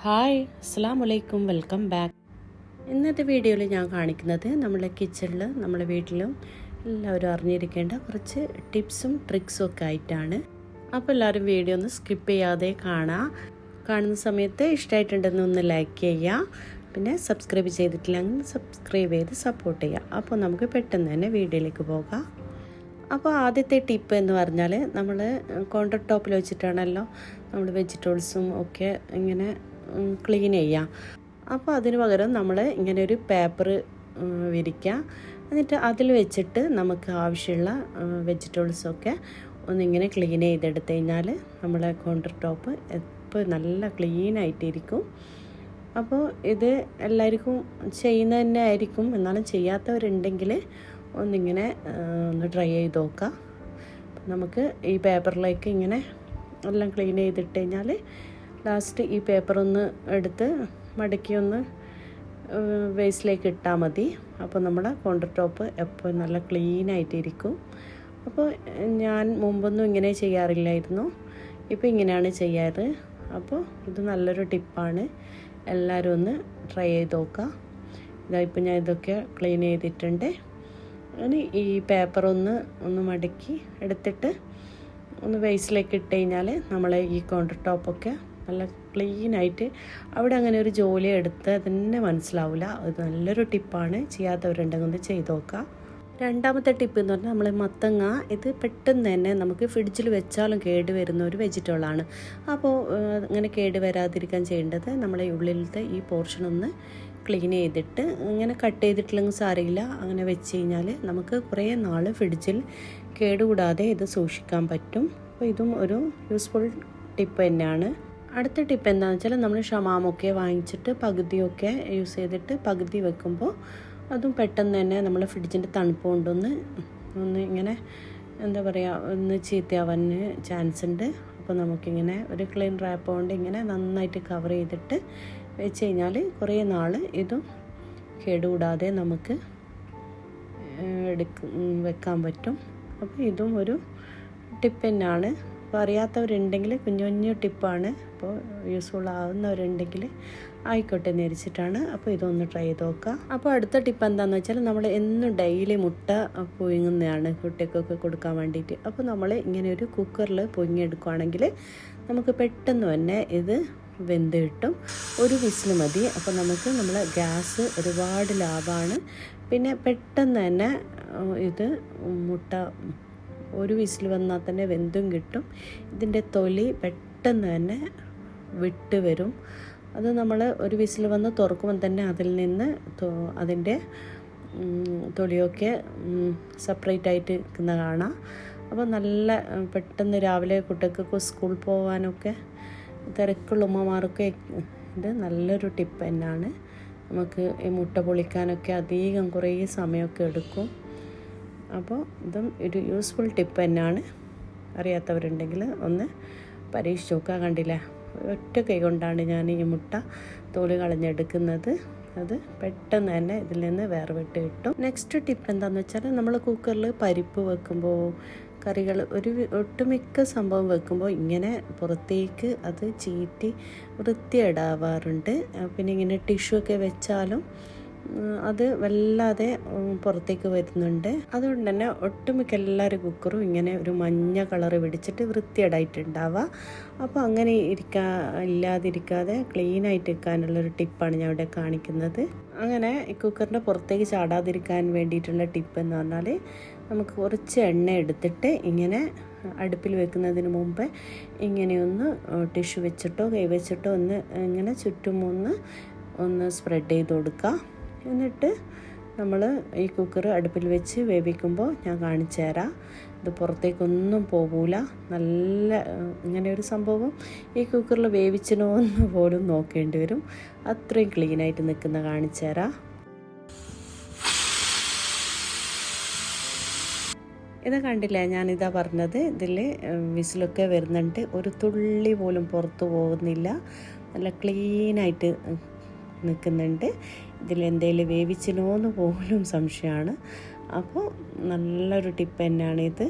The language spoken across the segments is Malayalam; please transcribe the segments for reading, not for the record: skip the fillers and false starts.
ഹായ്, അസ്സലാമു അലൈക്കും, വെൽക്കം ബാക്ക്. ഇന്നത്തെ വീഡിയോയിൽ ഞാൻ കാണിക്കുന്നത് നമ്മുടെ കിച്ചണിൽ നമ്മുടെ വീട്ടിലും എല്ലാവരും അറിഞ്ഞിരിക്കേണ്ട കുറച്ച് ടിപ്സും ട്രിക്സും ഒക്കെ ആയിട്ടാണ്. അപ്പോൾ എല്ലാവരും വീഡിയോ ഒന്ന് സ്കിപ്പ് ചെയ്യാതെ കാണുന്ന സമയത്ത് ഇഷ്ടമായിട്ടുണ്ടെന്ന് ഒന്ന് ലൈക്ക് ചെയ്യുക. പിന്നെ സബ്സ്ക്രൈബ് ചെയ്തിട്ടില്ലെങ്കിൽ സബ്സ്ക്രൈബ് ചെയ്ത് സപ്പോർട്ട് ചെയ്യുക. അപ്പോൾ നമുക്ക് പെട്ടെന്ന് തന്നെ വീഡിയോയിലേക്ക് പോകാം. അപ്പോൾ ആദ്യത്തെ ടിപ്പ് എന്ന് പറഞ്ഞാൽ നമ്മൾ കൗണ്ടർ ടോപ്പിൽ വെച്ചിട്ടാണല്ലോ നമ്മൾ വെജിറ്റബിൾസും ഒക്കെ ഇങ്ങനെ ക്ലീൻ ചെയ്യാം. അപ്പോൾ അതിന് പകരം നമ്മൾ ഇങ്ങനെ ഒരു പേപ്പർ വിരിക്കുക. എന്നിട്ട് അതിൽ വെച്ചിട്ട് നമുക്ക് ആവശ്യമുള്ള വെജിറ്റബിൾസൊക്കെ ഒന്നിങ്ങനെ ക്ലീൻ ചെയ്തെടുത്ത് കഴിഞ്ഞാൽ നമ്മളെ കൗണ്ടർ ടോപ്പ് എപ്പോൾ നല്ല ക്ലീനായിട്ടിരിക്കും. അപ്പോൾ ഇത് എല്ലാവർക്കും ചെയ്യുന്ന തന്നെ ആയിരിക്കും. എന്നാലും ചെയ്യാത്തവരുണ്ടെങ്കിൽ ഒന്നിങ്ങനെ ഒന്ന് ട്രൈ ചെയ്ത് നോക്കാം. നമുക്ക് ഈ പേപ്പറിലേക്ക് ഇങ്ങനെ എല്ലാം ക്ലീൻ ചെയ്തിട്ട് കഴിഞ്ഞാൽ ലാസ്റ്റ് ഈ പേപ്പറൊന്ന് എടുത്ത് മടക്കി ഒന്ന് വേസ്റ്റിലേക്ക് ഇട്ടാൽ മതി. അപ്പോൾ നമ്മുടെ കൗണ്ടർ ടോപ്പ് എപ്പോൾ നല്ല ക്ലീനായിട്ടിരിക്കും. അപ്പോൾ ഞാൻ മുമ്പൊന്നും ഇങ്ങനെ ചെയ്യാറില്ലായിരുന്നു, ഇപ്പോൾ ഇങ്ങനെയാണ് ചെയ്യാറ്. അപ്പോൾ ഇത് നല്ലൊരു ടിപ്പാണ്, എല്ലാവരും ഒന്ന് ട്രൈ ചെയ്ത് നോക്കാം. ഇതായിപ്പോൾ ഞാൻ ഇതൊക്കെ ക്ലീൻ ചെയ്തിട്ടുണ്ട്. ഇനി ഈ പേപ്പർ ഒന്ന് മടക്കി എടുത്തിട്ട് ഒന്ന് വേസ്റ്റിലേക്ക് ഇട്ട് കഴിഞ്ഞാൽ നമ്മളെ ഈ കൗണ്ടർ ടോപ്പൊക്കെ നല്ല ക്ലീനായിട്ട് അവിടെ അങ്ങനെ ഒരു ജോലി എടുത്ത് തന്നെ മനസ്സിലാവില്ല. അത് നല്ലൊരു ടിപ്പാണ്, ചെയ്യാത്തവരുണ്ടെങ്കിൽ ഒന്ന് ചെയ്ത് നോക്കാം. രണ്ടാമത്തെ ടിപ്പ് എന്ന് പറഞ്ഞാൽ നമ്മൾ മത്തങ്ങ, ഇത് പെട്ടെന്ന് തന്നെ നമുക്ക് ഫ്രിഡ്ജിൽ വെച്ചാലും കേട് വരുന്ന ഒരു വെജിറ്റബിളാണ്. അപ്പോൾ അങ്ങനെ കേട് വരാതിരിക്കാൻ ചെയ്യേണ്ടത് നമ്മളെ ഉള്ളിലത്തെ ഈ പോർഷൻ ഒന്ന് ക്ലീൻ ചെയ്തിട്ട് ഇങ്ങനെ കട്ട് ചെയ്തിട്ടില്ലെങ്കിൽ സാരമില്ല, അങ്ങനെ വെച്ച് കഴിഞ്ഞാൽ നമുക്ക് കുറേ നാൾ ഫ്രിഡ്ജിൽ കേടുകൂടാതെ ഇത് സൂക്ഷിക്കാൻ പറ്റും. അപ്പോൾ ഇതും ഒരു യൂസ്ഫുൾ ടിപ്പ് തന്നെയാണ്. അടുത്ത ടിപ്പ് എന്താണെന്ന് വെച്ചാൽ നമ്മൾ ഷമാമൊക്കെ വാങ്ങിച്ചിട്ട് പകുതിയൊക്കെ യൂസ് ചെയ്തിട്ട് പകുതി വെക്കുമ്പോൾ അതും പെട്ടെന്ന് തന്നെ നമ്മൾ ഫ്രിഡ്ജിൻ്റെ തണുപ്പ് കൊണ്ടൊന്ന് ഇങ്ങനെ എന്താ പറയുക ഒന്ന് ചീത്തയാവാൻ ചാൻസ് ഉണ്ട്. അപ്പോൾ നമുക്കിങ്ങനെ ഒരു ക്ലീൻ റാപ്പ് കൊണ്ട് ഇങ്ങനെ നന്നായിട്ട് കവർ ചെയ്തിട്ട് വെച്ച് കഴിഞ്ഞാൽ കുറേ നാൾ ഇതും കേടുകൂടാതെ നമുക്ക് വെക്കാൻ പറ്റും. അപ്പോൾ ഇതും ഒരു ടിപ്പ് തന്നെയാണ്. അപ്പോൾ അറിയാത്തവരുണ്ടെങ്കിൽ കുഞ്ഞു കുഞ്ഞു ടിപ്പാണ്, അപ്പോൾ യൂസ്ഫുൾ ആവുന്നവരുണ്ടെങ്കിൽ ആയിക്കോട്ടെ എന്ന് വിചാരിച്ചിട്ടാണ്. അപ്പോൾ ഇതൊന്ന് ട്രൈ ചെയ്ത് നോക്കാം. അപ്പോൾ അടുത്ത ടിപ്പ് എന്താണെന്ന് വെച്ചാൽ നമ്മൾ എന്നും ഡെയിലി മുട്ട പുഴുങ്ങുന്നതാണ് കുട്ടികൾക്കൊക്കെ കൊടുക്കാൻ വേണ്ടിയിട്ട്. അപ്പോൾ നമ്മൾ ഇങ്ങനെ ഒരു കുക്കറിൽ പുഴുങ്ങിയെടുക്കുകയാണെങ്കിൽ നമുക്ക് പെട്ടെന്ന് തന്നെ ഇത് വെന്ത് കിട്ടും. ഒരു വിസിൽ മതി. അപ്പോൾ നമുക്ക് നമ്മളെ ഗ്യാസ് ഒരുപാട് ലാഭമാണ്. പിന്നെ പെട്ടെന്ന് തന്നെ ഇത് മുട്ട ഒരു വിസിൽ വന്നാൽ തന്നെ വെന്തും കിട്ടും. ഇതിൻ്റെ തൊലി പെട്ടെന്ന് തന്നെ വിട്ട് വരും. അത് നമ്മൾ ഒരു വിസിൽ വന്ന് തുറക്കുമ്പോൾ തന്നെ അതിൽ നിന്ന് അതിൻ്റെ തൊലിയൊക്കെ സെപ്പറേറ്റ് ആയിട്ട് നിൽക്കുന്ന കാണാം. അപ്പോൾ നല്ല പെട്ടെന്ന് രാവിലെ കുട്ടികൾക്ക് സ്കൂൾ പോകാനൊക്കെ തിരക്കുള്ള ഉമ്മമാർക്ക് ഇത് നല്ലൊരു ടിപ്പ് തന്നെയാണ്. നമുക്ക് ഈ മുട്ട പൊളിക്കാനൊക്കെ അധികം കുറേ സമയമൊക്കെ എടുക്കും. അപ്പോൾ ഇതും ഒരു യൂസ്ഫുൾ ടിപ്പ് തന്നെയാണ്. അറിയാത്തവരുണ്ടെങ്കിൽ ഒന്ന് പരീക്ഷിച്ച് നോക്കുക. കണ്ടില്ല, ഒറ്റ കൈ കൊണ്ടാണ് ഞാൻ ഈ മുട്ട തോല് കളഞ്ഞെടുക്കുന്നത്. അത് പെട്ടെന്ന് തന്നെ ഇതിൽ നിന്ന് വേർവിട്ട് കിട്ടും. നെക്സ്റ്റ് ടിപ്പ് എന്താണെന്ന് വെച്ചാൽ നമ്മൾ കുക്കറിൽ പരിപ്പ് വെക്കുമ്പോൾ കറികൾ ഒട്ടുമിക്ക സംഭവം വെക്കുമ്പോൾ ഇങ്ങനെ പുറത്തേക്ക് അത് ചീറ്റി വൃത്തിയിടാവാറുണ്ട്. പിന്നെ ഇങ്ങനെ ടിഷ്യൂ ഒക്കെ വെച്ചാലും അത് വല്ലാതെ പുറത്തേക്ക് വരുന്നുണ്ട്. അതുകൊണ്ട് തന്നെ ഒട്ടുമിക്ക എല്ലാവരും കുക്കറും ഇങ്ങനെ ഒരു മഞ്ഞ കളറ് പിടിച്ചിട്ട് വൃത്തിയേടായിട്ടുണ്ടാവുക. അപ്പോൾ അങ്ങനെ ഇല്ലാതിരിക്കാതെ ക്ലീനായിട്ട് ഇരിക്കാനുള്ളൊരു ടിപ്പാണ് ഞാൻ ഇവിടെ കാണിക്കുന്നത്. അങ്ങനെ കുക്കറിൻ്റെ പുറത്തേക്ക് ചാടാതിരിക്കാൻ വേണ്ടിയിട്ടുള്ള ടിപ്പ് എന്ന് പറഞ്ഞാൽ നമുക്ക് കുറച്ച് എണ്ണ എടുത്തിട്ട് ഇങ്ങനെ അടുപ്പിൽ വെക്കുന്നതിന് മുമ്പ് ഇങ്ങനെയൊന്ന് ടിഷ്യൂ വെച്ചിട്ടോ കൈ വെച്ചിട്ടോ ഇങ്ങനെ ചുറ്റും ഒന്ന് സ്പ്രെഡ് ചെയ്ത് കൊടുക്കുക. എന്നിട്ട് നമ്മൾ ഈ കുക്കർ അടുപ്പിൽ വെച്ച് വേവിക്കുമ്പോൾ ഞാൻ കാണിച്ചു തരാം. ഇത് പുറത്തേക്കൊന്നും പോകില്ല. നല്ല ഇങ്ങനെ ഒരു സംഭവം ഈ കുക്കറിൽ വേവിച്ചനോന്ന് പോലും നോക്കേണ്ടി വരും. അത്രയും ക്ലീനായിട്ട് നിൽക്കുന്ന കാണിച്ചു തരാം. ഇത് കണ്ടില്ലേ, ഞാനിതാ പറഞ്ഞത്, ഇതിൽ വിസിലൊക്കെ വരുന്നുണ്ട്, ഒരു തുള്ളി പോലും പുറത്ത് പോകുന്നില്ല, നല്ല ക്ലീനായിട്ട് നിൽക്കുന്നുണ്ട്. ഇതിലെന്തെങ്കിലും വേവിച്ചിനോന്ന് പോലും സംശയമാണ്. അപ്പോൾ നല്ലൊരു ടിപ്പ് തന്നെയാണിത്.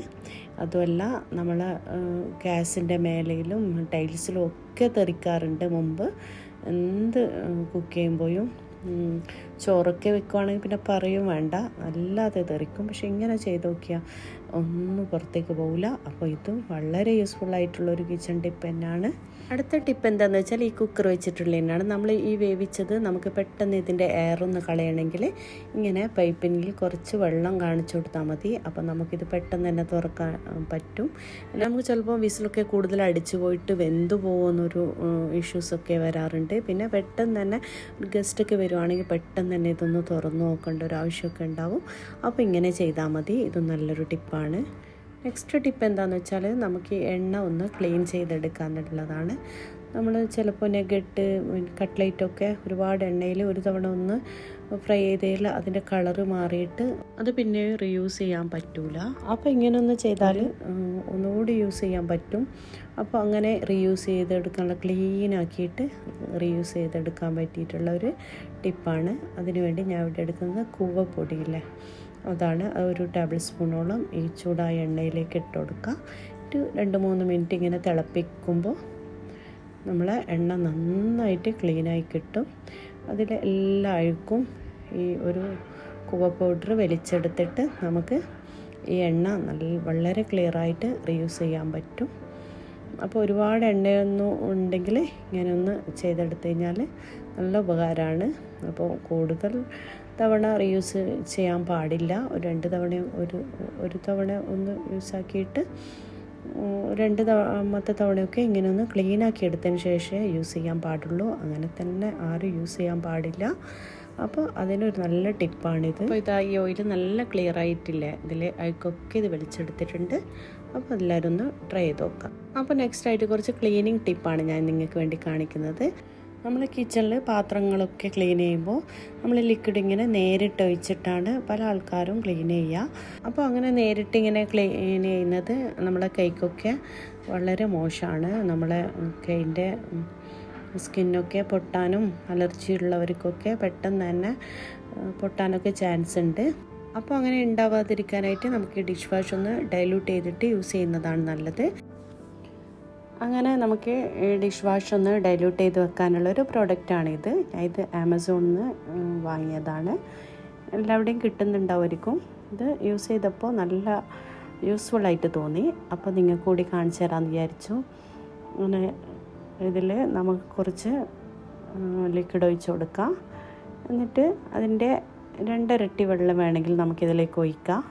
അതുമല്ല, നമ്മൾ ഗ്യാസിൻ്റെ മേലയിലും ടൈൽസിലും ഒക്കെ ഒക്കെ തെറിക്കാറുണ്ട് മുമ്പ്. എന്ത് കുക്ക് ചെയ്യുമ്പോഴും ചോറൊക്കെ വെക്കുവാണെങ്കിൽ പിന്നെ പറയും വേണ്ട, അല്ലാതെ തെറിക്കും. പക്ഷെ ഇങ്ങനെ ചെയ്ത് നോക്കിയാൽ ഒന്നും പുറത്തേക്ക് പോകില്ല. അപ്പോൾ ഇതും വളരെ യൂസ്ഫുൾ ആയിട്ടുള്ളൊരു കിച്ചൺ ടിപ്പ് തന്നെയാണ്. അടുത്ത ടിപ്പ് എന്താണെന്ന് വെച്ചാൽ ഈ കുക്കർ വെച്ചിട്ടുള്ള തന്നെയാണ്. നമ്മൾ ഈ വേവിച്ചത് നമുക്ക് പെട്ടെന്ന് ഇതിൻ്റെ എയറൊന്ന് കളയണമെങ്കിൽ ഇങ്ങനെ പൈപ്പിനിൽ കുറച്ച് വെള്ളം കാണിച്ചു കൊടുത്താൽ മതി. അപ്പോൾ നമുക്കിത് പെട്ടെന്ന് തന്നെ തുറക്കാൻ പറ്റും. നമുക്ക് ചിലപ്പോൾ വിസിലൊക്കെ കൂടുതൽ അടിച്ചു പോയിട്ട് വെന്തു പോകുന്നൊരു ഇഷ്യൂസൊക്കെ വരാറുണ്ട്. പിന്നെ പെട്ടെന്ന് തന്നെ ഗസ്റ്റൊക്കെ വരുവാണെങ്കിൽ പെട്ടെന്ന് തന്നെ ഇതൊന്ന് തുറന്നു നോക്കേണ്ട ഒരു ആവശ്യമൊക്കെ ഉണ്ടാവും. അപ്പോൾ ഇങ്ങനെ ചെയ്താൽ മതി. ഇത് നല്ലൊരു ടിപ്പാണ്. നെക്സ്റ്റ് ടിപ്പ് എന്താണെന്ന് വെച്ചാൽ നമുക്ക് എണ്ണ ഒന്ന് ക്ലീൻ ചെയ്തെടുക്കാന്നുള്ളതാണ്. നമ്മൾ ചിലപ്പോൾ നെഗറ്റ് കട്ട്ലേറ്റൊക്കെ ഒരുപാട് എണ്ണയിൽ ഒരു തവണ ഒന്ന് ഫ്രൈ ചെയ്തതിൽ അതിൻ്റെ കളറ് മാറിയിട്ട് അത് പിന്നെ റീയൂസ് ചെയ്യാൻ പറ്റൂല. അപ്പോൾ ഇങ്ങനെയൊന്ന് ചെയ്താൽ ഒന്നുകൂടി യൂസ് ചെയ്യാൻ പറ്റും. അപ്പോൾ അങ്ങനെ റീയൂസ് ചെയ്തെടുക്കാനുള്ള ക്ലീൻ ആക്കിയിട്ട് റീയൂസ് ചെയ്തെടുക്കാൻ പറ്റിയിട്ടുള്ള ഒരു ടിപ്പാണ്. അതിനുവേണ്ടി ഞാൻ ഇവിടെ എടുക്കുന്നത് കൂവപ്പൊടിയില്ലേ, അതാണ്. ഒരു ടേബിൾ സ്പൂണോളം ഈ ചൂടായ എണ്ണയിലേക്ക് ഇട്ട് കൊടുക്കുക. ഒരു 2-3 മിനിറ്റ് ഇങ്ങനെ തിളപ്പിക്കുമ്പോൾ നമ്മളെ എണ്ണ നന്നായിട്ട് ക്ലീനായി കിട്ടും. അതിൽ എല്ലാ അഴുക്കും ഈ ഒരു കൂവ പൗഡർ വലിച്ചെടുത്തിട്ട് നമുക്ക് ഈ എണ്ണ വളരെ ക്ലിയറായിട്ട് റീയൂസ് ചെയ്യാൻ പറ്റും. അപ്പോൾ ഒരുപാട് എണ്ണയൊന്നും ഉണ്ടെങ്കിൽ ഇങ്ങനെ ഒന്ന് ചെയ്തെടുത്തു കഴിഞ്ഞാൽ നല്ല ഉപകാരമാണ്. അപ്പോൾ കൂടുതൽ തവണ റീയൂസ് ചെയ്യാൻ പാടില്ല. 2 തവണ ഒരു തവണ ഒന്ന് യൂസാക്കിയിട്ട് 2 തവണത്തെ തവണയൊക്കെ ഇങ്ങനെ ഒന്ന് ക്ലീനാക്കി എടുത്തതിന് ശേഷമേ യൂസ് ചെയ്യാൻ പാടുള്ളൂ. അങ്ങനെ തന്നെ ആരും യൂസ് ചെയ്യാൻ പാടില്ല. അപ്പോൾ അതിനൊരു നല്ല ടിപ്പാണിത്. അപ്പോൾ ഇതാ ഈ ഓയിൽ നല്ല ക്ലിയർ ആയിട്ടില്ലേ, ഇതിൽ അഴുക്കൊക്കെ ഇത് വലിച്ചെടുത്തിട്ടുണ്ട്. അപ്പോൾ എല്ലാവരും ഒന്ന് ട്രൈ ചെയ്ത് നോക്കാം. അപ്പോൾ നെക്സ്റ്റ് ആയിട്ട് കുറച്ച് ക്ലീനിങ് ടിപ്പാണ് ഞാൻ നിങ്ങൾക്ക് വേണ്ടി കാണിക്കുന്നത്. നമ്മൾ കിച്ചണിൽ പാത്രങ്ങളൊക്കെ ക്ലീൻ ചെയ്യുമ്പോൾ നമ്മൾ ലിക്വിഡ് ഇങ്ങനെ നേരിട്ട് ഒഴിച്ചിട്ടാണ് പല ആൾക്കാരും ക്ലീൻ ചെയ്യുക. അപ്പോൾ അങ്ങനെ നേരിട്ട് ഇങ്ങനെ ക്ലീൻ ചെയ്യുന്നത് നമ്മളെ കൈക്കൊക്കെ വളരെ മോശമാണ്. നമ്മളെ കൈൻ്റെ സ്കിന്നൊക്കെ പൊട്ടാനും അലർജി ഉള്ളവർക്കൊക്കെ പെട്ടെന്ന് തന്നെ പൊട്ടാനൊക്കെ ചാൻസ് ഉണ്ട്. അപ്പോൾ അങ്ങനെ ഉണ്ടാവാതിരിക്കാനായിട്ട് നമുക്ക് ഡിഷ് വാഷ് ഒന്ന് ഡൈല്യൂട്ട് ചെയ്തിട്ട് യൂസ് ചെയ്യുന്നതാണ് നല്ലത്. അങ്ങനെ നമുക്ക് ഡിഷ് വാഷ് ഒന്ന് ഡൈല്യൂട്ട് ചെയ്ത് വെക്കാനുള്ളൊരു പ്രോഡക്റ്റാണിത്. ഇത് ആമസോണിൽ നിന്ന് വാങ്ങിയതാണ്. എല്ലാവിടെയും കിട്ടുന്നുണ്ടാവുമായിരിക്കും. ഇത് യൂസ് ചെയ്തപ്പോൾ നല്ല യൂസ്ഫുള്ളായിട്ട് തോന്നി. അപ്പോൾ നിങ്ങൾക്ക് കൂടി കാണിച്ചു തരാമെന്ന് വിചാരിച്ചു. അങ്ങനെ ഇതിൽ നമുക്ക് കുറച്ച് ലിക്വിഡ് ഒഴിച്ച് കൊടുക്കാം. എന്നിട്ട് അതിൻ്റെ 2 ഇരട്ടി വെള്ളം വേണമെങ്കിൽ നമുക്കിതിലേക്ക് ഒഴിക്കാം.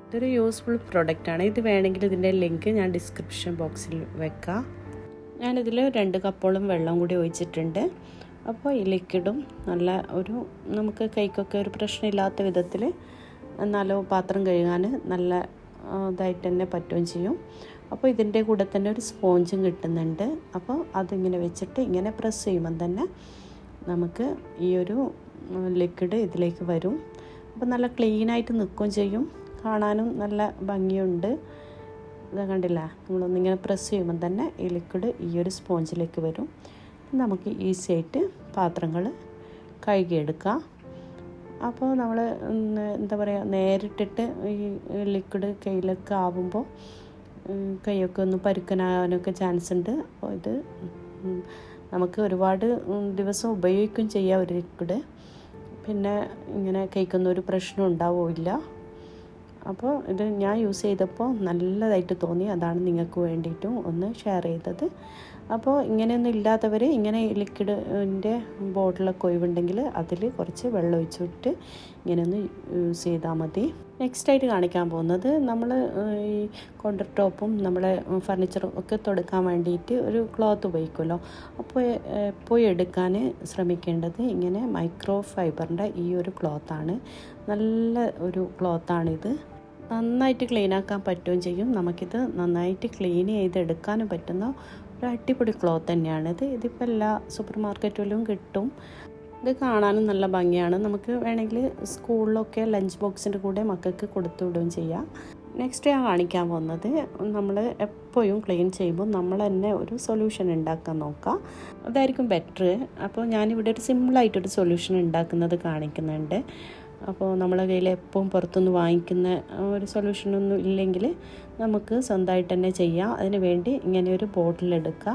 ഇതൊരു യൂസ്ഫുൾ പ്രോഡക്റ്റാണ്. ഇത് വേണമെങ്കിൽ ഇതിൻ്റെ ലിങ്ക് ഞാൻ ഡിസ്ക്രിപ്ഷൻ ബോക്സിൽ വെക്കാം. ഞാനിതിൽ 2 കപ്പോളം വെള്ളം കൂടി ഒഴിച്ചിട്ടുണ്ട്. അപ്പോൾ ഈ ലിക്വിഡും നല്ല ഒരു നമുക്ക് കൈക്കൊക്കെ ഒരു പ്രശ്നമില്ലാത്ത വിധത്തിൽ എന്നാലോ പാത്രം കഴുകാൻ നല്ല ഇതായിട്ട് തന്നെ പറ്റുകയും ചെയ്യും. അപ്പോൾ ഇതിൻ്റെ കൂടെ തന്നെ ഒരു സ്പോഞ്ചും കിട്ടുന്നുണ്ട്. അപ്പോൾ അതിങ്ങനെ വെച്ചിട്ട് ഇങ്ങനെ പ്രസ് ചെയ്യുമ്പം തന്നെ നമുക്ക് ഈ ഒരു ലിക്വിഡ് ഇതിലേക്ക് വരും. അപ്പോൾ നല്ല ക്ലീനായിട്ട് നിൽക്കുകയും ചെയ്യും, കാണാനും നല്ല ഭംഗിയുണ്ട്. ഇത് കണ്ടില്ല, നമ്മളൊന്നിങ്ങനെ പ്രസ് ചെയ്യുമ്പം തന്നെ ഈ ലിക്വിഡ് ഈ ഒരു സ്പോഞ്ചിലേക്ക് വരും. നമുക്ക് ഈസി ആയിട്ട് പാത്രങ്ങൾ കഴുകിയെടുക്കാം. അപ്പോൾ നമ്മൾ എന്താ പറയുക, നേരിട്ടിട്ട് ഈ ലിക്വിഡ് കയ്യിലൊക്കെ ആവുമ്പോൾ കൈയൊക്കെ ഒന്ന് പരുക്കനാകാനൊക്കെ ചാൻസ് ഉണ്ട്. അപ്പോൾ ഇത് നമുക്ക് ഒരുപാട് ദിവസം ഉപയോഗിക്കുകയും ചെയ്യാം ഒരു ലിക്വിഡ്. പിന്നെ ഇങ്ങനെ കൈക്കൊന്നും ഒരു പ്രശ്നം ഉണ്ടാവില്ല. അപ്പോൾ ഇത് ഞാൻ യൂസ് ചെയ്തപ്പോൾ നല്ലതായിട്ട് തോന്നി. അതാണ് നിങ്ങൾക്ക് വേണ്ടിയിട്ടും ഒന്ന് ഷെയർ ചെയ്തത്. അപ്പോൾ ഇങ്ങനെയൊന്നും ഇല്ലാത്തവർ ഇങ്ങനെ ലിക്വിഡിൻ്റെ ബോട്ടിലൊക്കെ ഒഴിവുണ്ടെങ്കിൽ അതിൽ കുറച്ച് വെള്ളം ഒഴിച്ചിട്ട് ഇങ്ങനെയൊന്ന് യൂസ് ചെയ്താൽ മതി. നെക്സ്റ്റായിട്ട് കാണിക്കാൻ പോകുന്നത് നമ്മൾ ഈ കൗണ്ടർ ടോപ്പും നമ്മളെ ഫർണിച്ചറും ഒക്കെ തുടക്കാൻ വേണ്ടിയിട്ട് ഒരു ക്ലോത്ത് ഉപയോഗിക്കുമല്ലോ. അപ്പോൾ എപ്പോഴും എടുക്കാൻ ശ്രമിക്കേണ്ടത് ഇങ്ങനെ മൈക്രോ ഫൈബറിൻ്റെ ഈ ഒരു ക്ലോത്താണ്. നല്ല ഒരു ക്ലോത്താണിത്. നന്നായിട്ട് ക്ലീനാക്കാൻ പറ്റുകയും ചെയ്യും. നമുക്കിത് നന്നായിട്ട് ക്ലീൻ ചെയ്തെടുക്കാനും പറ്റുന്ന ഒരു അടിപൊളി ക്ലോത്ത് തന്നെയാണിത്. ഇതിപ്പോൾ എല്ലാ സൂപ്പർ മാർക്കറ്റിലും കിട്ടും. ഇത് കാണാനും നല്ല ഭംഗിയാണ്. നമുക്ക് വേണമെങ്കിൽ സ്കൂളിലൊക്കെ ലഞ്ച് ബോക്സിൻ്റെ കൂടെ മക്കൾക്ക് കൊടുത്തു വിടുകയും ചെയ്യാം. നെക്സ്റ്റ് ഞാൻ കാണിക്കാൻ പോകുന്നത്, നമ്മൾ എപ്പോഴും ക്ലീൻ ചെയ്യുമ്പോൾ നമ്മൾ തന്നെ ഒരു സൊല്യൂഷൻ ഉണ്ടാക്കാൻ നോക്കുക. അതായിരിക്കും ബെറ്റർ. അപ്പോൾ ഞാനിവിടെ ഒരു സിമ്പിളായിട്ടൊരു സൊല്യൂഷൻ ഉണ്ടാക്കുന്നത് കാണിക്കുന്നുണ്ട്. അപ്പോൾ നമ്മളെ കയ്യിൽ എപ്പോഴും പുറത്തുനിന്ന് വാങ്ങിക്കുന്ന ഒരു സൊല്യൂഷനൊന്നും ഇല്ലെങ്കിൽ നമുക്ക് സ്വന്തമായിട്ട് തന്നെ ചെയ്യാം. അതിന് വേണ്ടി ഇങ്ങനെ ഒരു ബോട്ടിലെടുക്കുക.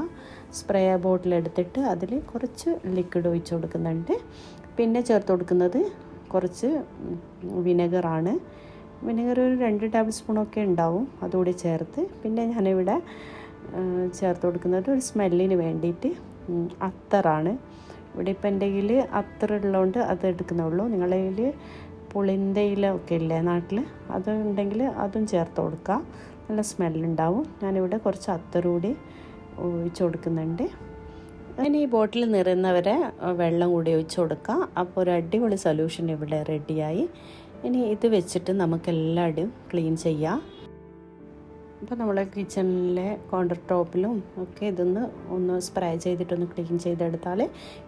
സ്പ്രേ ബോട്ടിലെടുത്തിട്ട് അതിൽ കുറച്ച് ലിക്വിഡ് ഒഴിച്ച് കൊടുക്കുന്നുണ്ട്. പിന്നെ ചേർത്ത് കൊടുക്കുന്നത് കുറച്ച് വിനെഗറാണ്. വിനെഗർ ഒരു 2 ടേബിൾ സ്പൂണൊക്കെ ഉണ്ടാവും. അതുകൂടി ചേർത്ത് പിന്നെ ഞാനിവിടെ ചേർത്ത് കൊടുക്കുന്നത് ഒരു സ്മെല്ലിന് വേണ്ടിയിട്ട് അത്തറാണ്. ഇവിടെ ഇപ്പം എൻ്റെ കയ്യിൽ അത്തറുള്ളതുകൊണ്ട് അത് എടുക്കുന്നുള്ളൂ. നിങ്ങളുടെ കയ്യിൽ പുളിന്തയില ഒക്കെ ഇല്ലേ നാട്ടിൽ, അതുണ്ടെങ്കിൽ അതും ചേർത്ത് കൊടുക്കുക. നല്ല സ്മെല്ലുണ്ടാവും. ഞാനിവിടെ കുറച്ച് അത്തറുകൂടി ഒഴിച്ച് കൊടുക്കുന്നുണ്ട്. അങ്ങനെ ഈ ബോട്ടിൽ നിറയുന്നവരെ വെള്ളം കൂടി ഒഴിച്ച് കൊടുക്കുക. അപ്പോൾ ഒരു അടിപൊളി സൊല്യൂഷൻ ഇവിടെ റെഡിയായി. ഇനി ഇത് വെച്ചിട്ട് നമുക്കെല്ലാവരും ക്ലീൻ ചെയ്യാം. അപ്പോൾ നമ്മളെ കിച്ചണിലെ കൗണ്ടർ ടോപ്പിലും ഒക്കെ ഒന്ന് സ്പ്രേ ചെയ്തിട്ടൊന്ന് ക്ലീൻ ചെയ്തെടുത്താൽ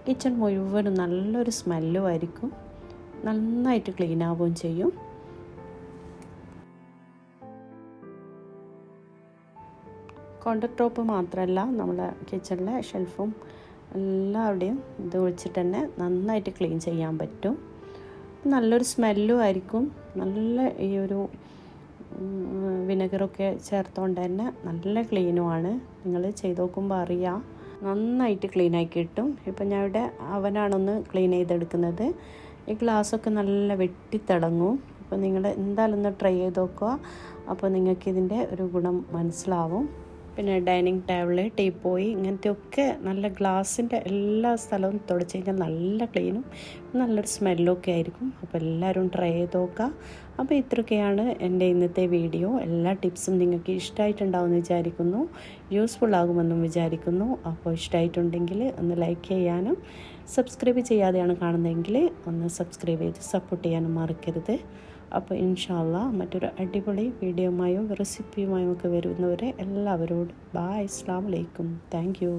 കിച്ചൺ മുഴുവനും നല്ലൊരു സ്മെല്ലും ആയിരിക്കും. നന്നായിട്ട് ക്ലീൻ ആവുകയും ചെയ്യും. കൗണ്ടർ ടോപ്പ് മാത്രമല്ല, നമ്മളെ കിച്ചണിലെ ഷെൽഫും എല്ലാവിടെയും ഇത് വെച്ചിട്ട് തന്നെ നന്നായിട്ട് ക്ലീൻ ചെയ്യാൻ പറ്റും. നല്ലൊരു സ്മെല്ലും ആയിരിക്കും. നല്ല ഈ ഒരു വിനെഗറൊക്കെ ചേർത്തുകൊണ്ട് തന്നെ നല്ല ക്ലീനുമാണ്. നിങ്ങൾ ചെയ്ത് നോക്കുമ്പോൾ അറിയാം, നന്നായിട്ട് ക്ലീനായി കിട്ടും. ഇപ്പം ഞാൻ ഇവിടെ അവനാണൊന്ന് ക്ലീൻ ചെയ്തെടുക്കുന്നത്. ഈ ഗ്ലാസ്സൊക്കെ നല്ല വെട്ടിത്തിളങ്ങും. അപ്പോൾ നിങ്ങൾ എന്തായാലും ഒന്ന് ട്രൈ ചെയ്ത് നോക്കുക. അപ്പോൾ നിങ്ങൾക്ക് ഇതിൻ്റെ ഒരു ഗുണം മനസ്സിലാവും. പിന്നെ ഡൈനിങ് ടേബിള്, ടീപ്പോയി, ഇങ്ങനത്തെയൊക്കെ നല്ല ഗ്ലാസിൻ്റെ എല്ലാ സ്ഥലവും തുടച്ച് കഴിഞ്ഞാൽ നല്ല ക്ലീനും നല്ലൊരു സ്മെല്ലും ഒക്കെ ആയിരിക്കും. അപ്പോൾ എല്ലാവരും ട്രൈ ചെയ്ത് നോക്കുക. അപ്പോൾ ഇത്രയൊക്കെയാണ് എൻ്റെ ഇന്നത്തെ വീഡിയോ. എല്ലാ ടിപ്സും നിങ്ങൾക്ക് ഇഷ്ടമായിട്ടുണ്ടാവുമെന്ന് വിചാരിക്കുന്നു, യൂസ്ഫുൾ ആകുമെന്നും വിചാരിക്കുന്നു. അപ്പോൾ ഇഷ്ടമായിട്ടുണ്ടെങ്കിൽ ഒന്ന് ലൈക്ക് ചെയ്യാനും സബ്സ്ക്രൈബ് ചെയ്യാതെയാണ് കാണുന്നതെങ്കിൽ ഒന്ന് സബ്സ്ക്രൈബ് ചെയ്ത് സപ്പോർട്ട് ചെയ്യാനും മറക്കരുത്. അപ്പോൾ ഇൻഷാ അല്ലാഹ് മറ്റൊരു അടിപൊളി വീഡിയോയുമായോ റെസിപ്പിയുമായോ ഒക്കെ വരുന്നവരെ എല്ലാവരോടും ബായ്, അസ്സലാമു അലൈക്കും, താങ്ക് യു.